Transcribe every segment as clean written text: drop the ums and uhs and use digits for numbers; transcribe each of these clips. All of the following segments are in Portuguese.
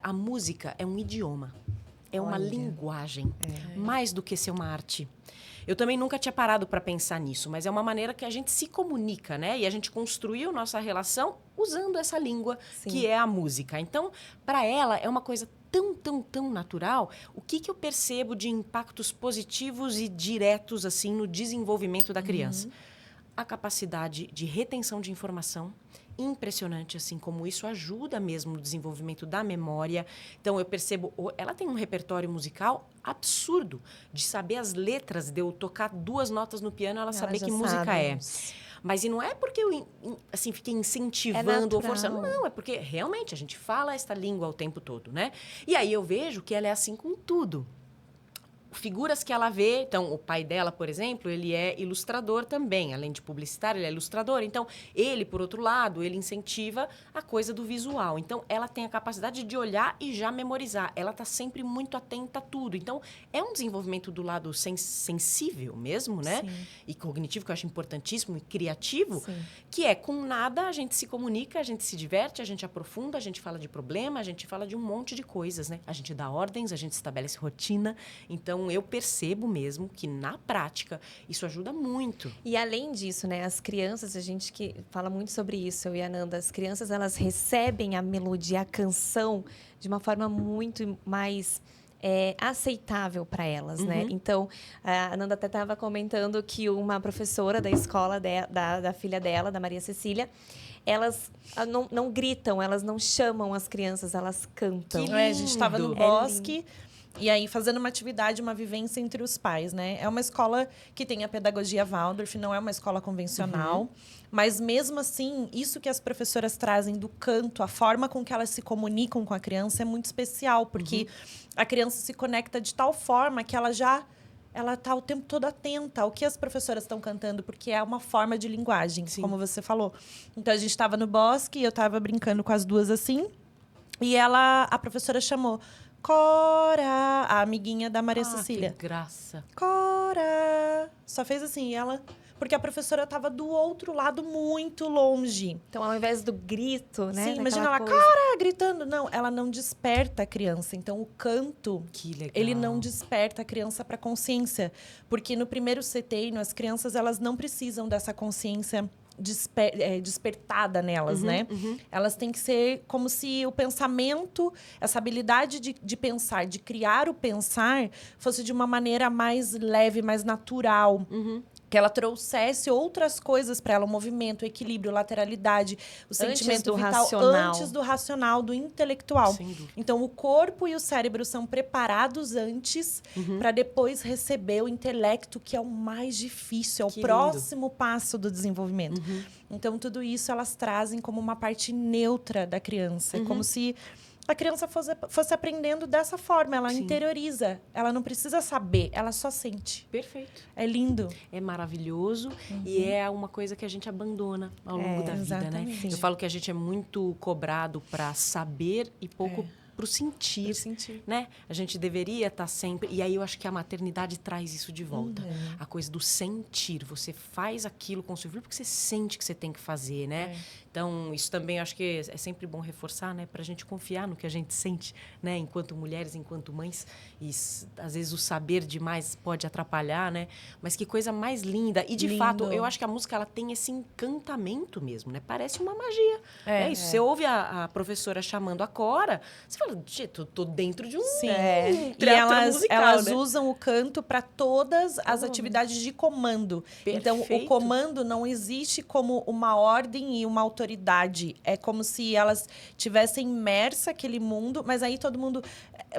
A música é um idioma, é uma linguagem, mais do que ser uma arte. Eu também nunca tinha parado para pensar nisso, mas é uma maneira que a gente se comunica, né? E a gente construiu nossa relação usando essa língua que é a música. Então, para ela, é uma coisa tão natural. O que eu percebo de impactos positivos e diretos, assim, no desenvolvimento da criança? A capacidade de retenção de informação, impressionante, assim, como isso ajuda mesmo no desenvolvimento da memória. Então, eu percebo, ela tem um repertório musical absurdo, de saber as letras, de eu tocar 2 notas no piano, ela saber que música é. Mas e não é porque eu, assim, fiquei incentivando ou forçando. Não, é porque realmente a gente fala esta língua o tempo todo, né? E aí eu vejo que ela é assim com tudo. Figuras que ela vê, então, o pai dela, por exemplo, ele é ilustrador também, além de publicitário, ele é ilustrador. Então, ele, por outro lado, ele incentiva a coisa do visual. Então, ela tem a capacidade de olhar e já memorizar. Ela está sempre muito atenta a tudo. Então, é um desenvolvimento do lado sensível mesmo, né? Sim. E cognitivo, que eu acho importantíssimo, e criativo, que é, com nada, a gente se comunica, a gente se diverte, a gente aprofunda, a gente fala de problema, a gente fala de um monte de coisas, né? A gente dá ordens, a gente estabelece rotina. Então, eu percebo mesmo que, na prática, isso ajuda muito. E, além disso, né, as crianças, a gente que fala muito sobre isso, eu e a Nanda, as crianças, elas recebem a melodia, a canção, de uma forma muito mais aceitável para elas, né? Então, a Nanda até estava comentando que uma professora da escola da filha dela, da Maria Cecília, elas não gritam, elas não chamam as crianças, elas cantam. Que lindo. A gente estava no bosque... E aí, fazendo uma atividade, uma vivência entre os pais, né? É uma escola que tem a pedagogia Waldorf, não é uma escola convencional. Mas, mesmo assim, isso que as professoras trazem do canto, a forma com que elas se comunicam com a criança é muito especial. Porque a criança se conecta de tal forma que ela está o tempo todo atenta ao que as professoras estão cantando, porque é uma forma de linguagem, como você falou. Então, a gente estava no bosque e eu estava brincando com as duas assim. E a professora chamou... Cora, a amiguinha da Maria Cecília. Que graça. Cora. Só fez assim, porque a professora estava do outro lado, muito longe. Então, ao invés do grito, né? Sim, imagina ela, Cora, gritando. Não, ela não desperta a criança. Então, o canto, ele não desperta a criança para consciência. Porque no primeiro CTI, as crianças, elas não precisam dessa consciência despertada nelas, né? Elas têm que ser como se o pensamento, essa habilidade de pensar, de criar o pensar, fosse de uma maneira mais leve, mais natural. Que ela trouxesse outras coisas para ela, o movimento, o equilíbrio, lateralidade, o sentimento vital, antes do racional, do intelectual. Então, o corpo e o cérebro são preparados antes para depois receber o intelecto, que é o mais difícil, é o próximo passo do desenvolvimento. Então, tudo isso elas trazem como uma parte neutra da criança. É como se a criança fosse aprendendo dessa forma. Ela interioriza. Ela não precisa saber. Ela só sente. Perfeito. É lindo. É maravilhoso. E é uma coisa que a gente abandona ao longo da vida, né? Eu falo que a gente é muito cobrado para saber e pouco para o sentir, né? A gente deveria estar sempre... E aí eu acho que a maternidade traz isso de volta. A coisa do sentir. Você faz aquilo com o seu filho porque você sente que você tem que fazer, né? Então, isso também eu acho que é sempre bom reforçar, né? Para a gente confiar no que a gente sente, né? Enquanto mulheres, enquanto mães. E às vezes o saber demais pode atrapalhar, né? Mas que coisa mais linda. E, de fato, eu acho que a música ela tem esse encantamento mesmo, né? Parece uma magia. É isso. Você ouve a professora chamando a Cora, você fala, gente, tô dentro de um teatro musical, elas né? usam o canto para todas as atividades de comando. Então, o comando não existe como uma ordem e uma autoridade. É como se elas tivessem imersa aquele mundo, mas aí todo mundo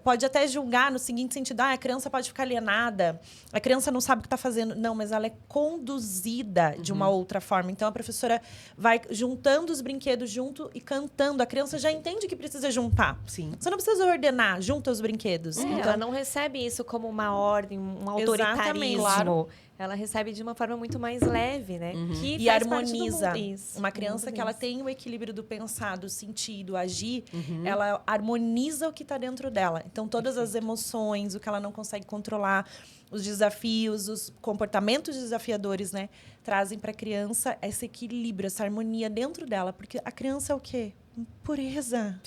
pode até julgar no seguinte sentido, a criança pode ficar alienada, a criança não sabe o que está fazendo. Não, mas ela é conduzida de uma outra forma. Então, a professora vai juntando os brinquedos junto e cantando. A criança já entende que precisa juntar. Você não precisa ordenar, junta os brinquedos. Então, ela não recebe isso como uma ordem, um autoritarismo. Claro. Ela recebe de uma forma muito mais leve, né? Que e faz harmoniza. Parte do mundo. Isso, uma criança que ela tem o equilíbrio do pensar, do sentir, do agir, ela harmoniza o que está dentro dela. Então, todas as emoções, o que ela não consegue controlar, os desafios, os comportamentos desafiadores, né? Trazem para a criança esse equilíbrio, essa harmonia dentro dela. Porque a criança é o quê? Pureza.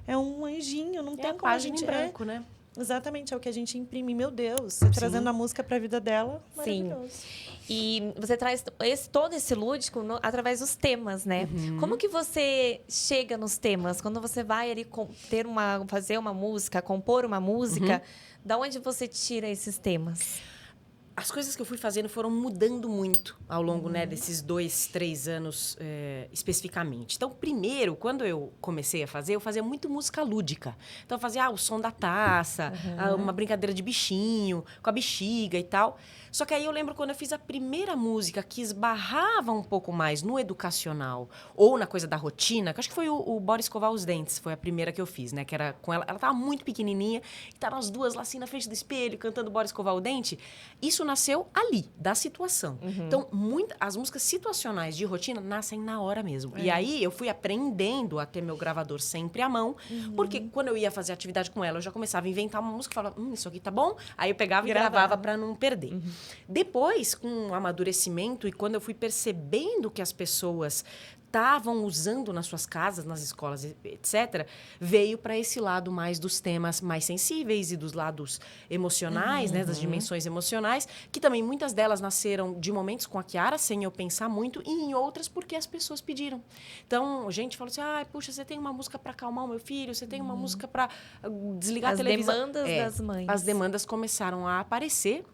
é um anjinho, não tem a como a página gente... em branco, né? Exatamente, é o que a gente imprime. Meu Deus, você trazendo a música para a vida dela, maravilhoso. Sim. E você traz todo esse lúdico através dos temas, né? Como que você chega nos temas? Quando você vai ali fazer uma música, compor uma música, da onde você tira esses temas? As coisas que eu fui fazendo foram mudando muito ao longo, né, desses 2, 3 anos especificamente. Então, primeiro, quando eu comecei a fazer, eu fazia muito música lúdica. Então, eu fazia o som da taça, uma brincadeira de bichinho, com a bexiga e tal. Só que aí eu lembro quando eu fiz a primeira música que esbarrava um pouco mais no educacional ou na coisa da rotina, que acho que foi o Bora Escovar os Dentes, foi a primeira que eu fiz, né? Que era com ela. Ela tava muito pequenininha e estavam as duas lá assim na frente do espelho, cantando Bora Escovar o Dente. Isso nasceu ali, da situação. Então, as músicas situacionais de rotina nascem na hora mesmo. E aí eu fui aprendendo a ter meu gravador sempre à mão, porque quando eu ia fazer atividade com ela, eu já começava a inventar uma música e falava, isso aqui tá bom? Aí eu pegava e gravava para não perder. Depois, com o amadurecimento e quando eu fui percebendo que as pessoas estavam usando nas suas casas, nas escolas, etc., veio para esse lado mais dos temas mais sensíveis e dos lados emocionais, né, das dimensões emocionais, que também muitas delas nasceram de momentos com a Kiara, sem eu pensar muito, e em outras porque as pessoas pediram. Então, gente falou assim, puxa, você tem uma música para acalmar o meu filho, você tem uma música para desligar a televisão. As demandas das mães. As demandas começaram a aparecer.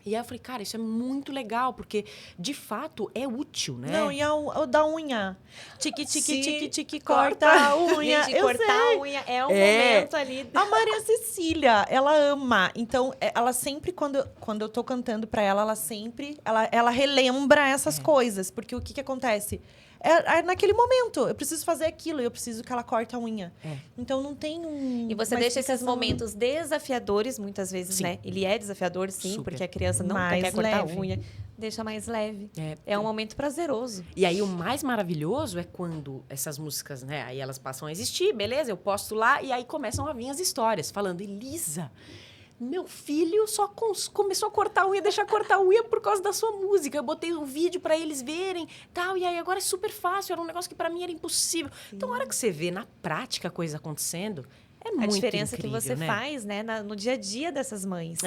E aí eu falei, cara, isso é muito legal, porque, de fato, é útil, né? Não, e o da unha. Tique, corta a unha. Gente, cortar a unha é um momento ali. A Maria Cecília, ela ama. Então, ela sempre, quando eu tô cantando pra ela, ela relembra essas coisas. Porque o que acontece? É naquele momento, eu preciso fazer aquilo, eu preciso que ela corte a unha. Então, não tem E você deixa esses momentos desafiadores, muitas vezes, né? Ele é desafiador, sim, Super. porque a criança não quer cortar a unha. Deixa mais leve. É um momento prazeroso. E aí, o mais maravilhoso é quando essas músicas, né? Aí elas passam a existir, beleza? Eu posto lá e aí começam a vir as histórias, falando, Elisa... Meu filho só começou a cortar a unha, deixar cortar a unha por causa da sua música. Eu botei um vídeo para eles verem, tal, e aí agora é super fácil, era um negócio que para mim era impossível. Sim. Então, a hora que você vê na prática a coisa acontecendo, é muito incrível, a diferença incrível, que você né? faz, né, no dia a dia dessas mães.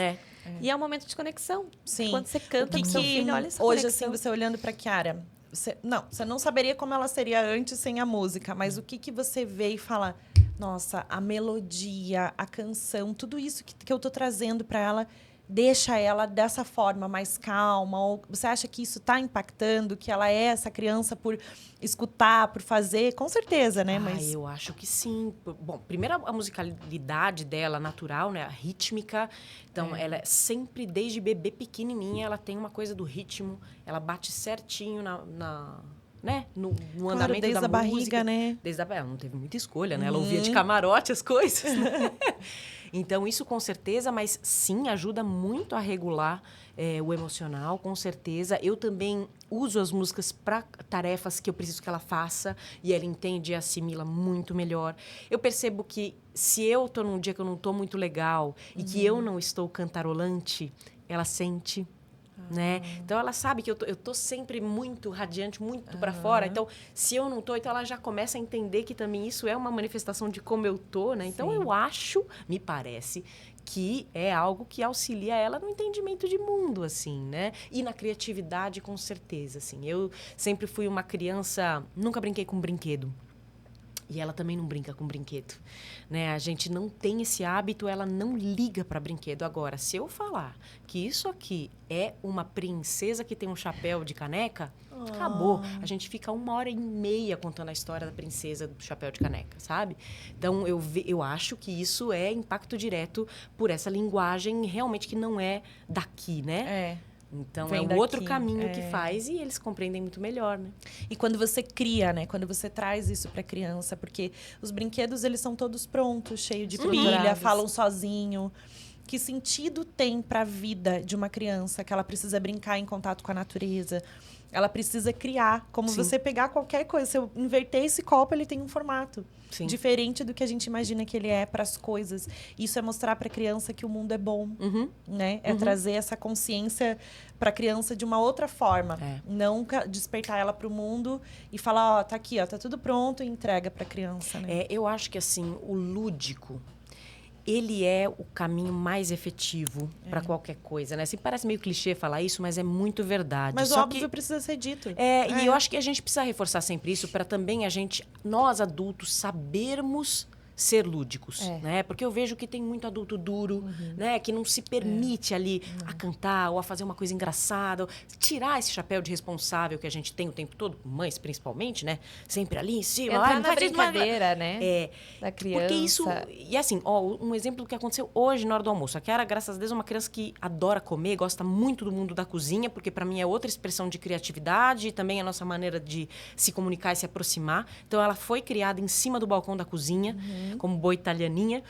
E é um momento de conexão. Sim. Quando você canta com seu filho, olha essa hoje, conexão. assim, você olhando para Kiara, você não saberia como ela seria antes sem a música, mas o que você vê e fala... Nossa, a melodia, a canção, tudo isso que eu tô trazendo para ela, deixa ela dessa forma mais calma? Ou você acha que isso está impactando, que ela é essa criança por escutar, por fazer? Com certeza, né? Mas eu acho que sim. Bom, primeiro a musicalidade dela, natural, né? A rítmica. Então, ela sempre, desde bebê pequenininha, ela tem uma coisa do ritmo. Ela bate certinho né? No andamento desde da a barriga, música, né? Ela não teve muita escolha, né? Ela ouvia de camarote as coisas, né? Então, isso com certeza, mas sim, ajuda muito a regular o emocional, com certeza. Eu também uso as músicas para tarefas que eu preciso que ela faça e ela entende e assimila muito melhor. Eu percebo que se eu estou num dia que eu não estou muito legal e que eu não estou cantarolante, ela sente... Né? Então, ela sabe que eu tô sempre muito radiante, muito para fora. Então, se eu não tô, então ela já começa a entender que também isso é uma manifestação de como eu tô, né? Então, eu acho, me parece, que é algo que auxilia ela no entendimento de mundo, assim, né? E na criatividade, com certeza, assim. Eu sempre fui uma criança... Nunca brinquei com brinquedo. E ela também não brinca com brinquedo, né? A gente não tem esse hábito, ela não liga para brinquedo. Agora, se eu falar que isso aqui é uma princesa que tem um chapéu de caneca, acabou. A gente fica 1h30 contando a história da princesa do chapéu de caneca, sabe? Então, eu acho que isso é impacto direto por essa linguagem realmente que não é daqui, né? Então, é um outro caminho que faz e eles compreendem muito melhor, né? E quando você cria, né? Quando você traz isso para a criança, porque os brinquedos, eles são todos prontos, cheios de pilha, falam sozinho. Que sentido tem para a vida de uma criança que ela precisa brincar em contato com a natureza? Ela precisa criar. Como você pegar qualquer coisa. Se eu inverter esse copo, ele tem um formato. Sim. Diferente do que a gente imagina que ele é para as coisas. Isso é mostrar para a criança que o mundo é bom. Né? É trazer essa consciência para a criança de uma outra forma. Não despertar ela para o mundo e falar, ó, tá aqui, ó, tá tudo pronto e entrega para a criança. Né? Eu acho que, assim, o lúdico... ele é o caminho mais efetivo para qualquer coisa, né? Assim, parece meio clichê falar isso, mas é muito verdade. Mas Só óbvio, precisa ser dito. E eu acho que a gente precisa reforçar sempre isso para também nós adultos, sabermos ser lúdicos, né? Porque eu vejo que tem muito adulto duro, né? Que não se permite ali a cantar ou a fazer uma coisa engraçada. Tirar esse chapéu de responsável que a gente tem o tempo todo, mães principalmente, né? Sempre ali em cima. Entrar na brincadeira, né? Da criança. Porque isso... E assim, ó, um exemplo do que aconteceu hoje na hora do almoço. A Kiara, graças a Deus, é uma criança que adora comer, gosta muito do mundo da cozinha, porque para mim é outra expressão de criatividade e também a nossa maneira de se comunicar e se aproximar. Então, ela foi criada em cima do balcão da cozinha, como boa italianinha.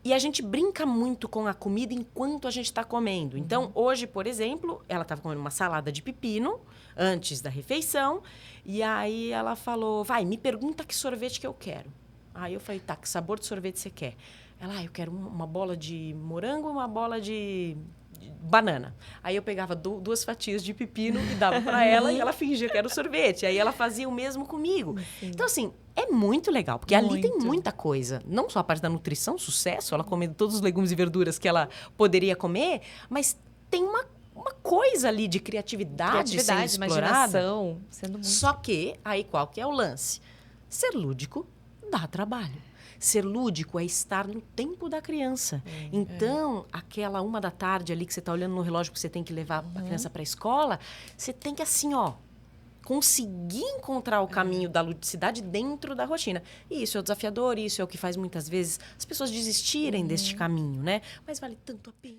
E a gente brinca muito com a comida enquanto a gente está comendo. Então, hoje, por exemplo, ela estava comendo uma salada de pepino antes da refeição. E aí ela falou, vai, me pergunta que sorvete que eu quero. Aí eu falei, tá, que sabor de sorvete você quer? Ela, eu quero uma bola de morango, uma bola de banana. Aí eu pegava 2 fatias de pepino e dava para ela e ela fingia que era o sorvete. Aí ela fazia o mesmo comigo. Então, assim, é muito legal, porque ali tem muita coisa. Não só a parte da nutrição, sucesso, ela comendo todos os legumes e verduras que ela poderia comer, mas tem uma coisa ali de criatividade sendo explorada. Imaginação, sendo muito... Só que, aí qual que é o lance? Ser lúdico dá trabalho. Ser lúdico é estar no tempo da criança. Então, aquela 1h ali que você está olhando no relógio que você tem que levar a criança para a escola, você tem que, assim, ó, conseguir encontrar o caminho da ludicidade dentro da rotina. E isso é o desafiador, isso é o que faz muitas vezes as pessoas desistirem deste caminho, né? Mas vale tanto a pena.